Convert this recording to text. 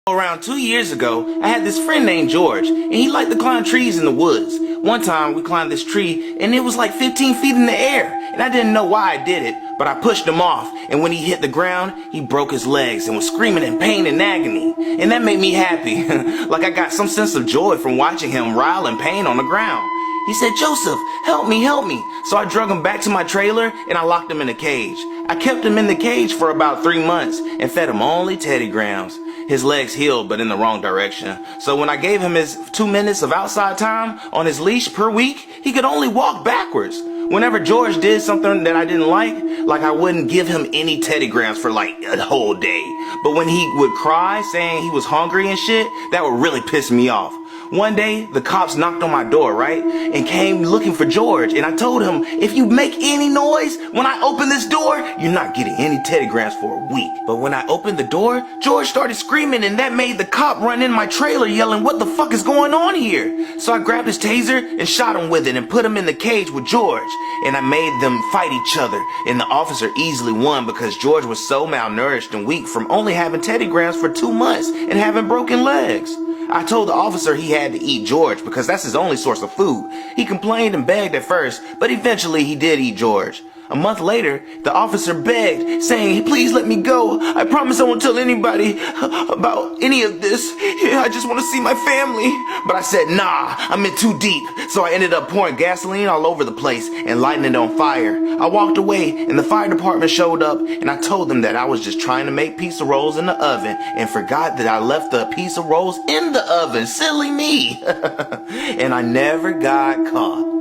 Around 2 years ago, I had this friend named George, and he liked to climb trees in the woods. One time, we climbed this tree, and it was like 15 feet in the air, and I didn't know why I did it, but I pushed him off, and when he hit the ground, he broke his legs and was screaming in pain and agony, and that made me happy, like I got some sense of joy from watching him writhe in pain on the ground. He said, "Joseph, help me, help me." So I drug him back to my trailer and I locked him in a cage. I kept him in the cage for about 3 months and fed him only Teddy Grahams. His legs healed, but in the wrong direction. So when I gave him his 2 minutes of outside time on his leash per week, he could only walk backwards. Whenever George did something that I didn't like I wouldn't give him any Teddy Grahams for like a whole day. But when he would cry saying he was hungry and shit, that would really piss me off. One day, the cops knocked on my door, right? And came looking for George. And I told him, if you make any noise when I open this door, you're not getting any Teddy Grahams for a week. But when I opened the door, George started screaming and that made the cop run in my trailer yelling, "What the fuck is going on here?" So I grabbed his taser and shot him with it and put him in the cage with George. And I made them fight each other. And the officer easily won because George was so malnourished and weak from only having Teddy Grahams for 2 months and having broken legs. I told the officer he had to eat George because that's his only source of food. He complained and begged at first, but eventually he did eat George. A month later, the officer begged, saying, "Please let me go. I promise I won't tell anybody about any of this. I just want to see my family." But I said, "Nah, I'm in too deep." So I ended up pouring gasoline all over the place and lighting it on fire. I walked away and the fire department showed up and I told them that I was just trying to make pizza rolls in the oven and forgot that I left the pizza rolls in the oven. Silly me. And I never got caught.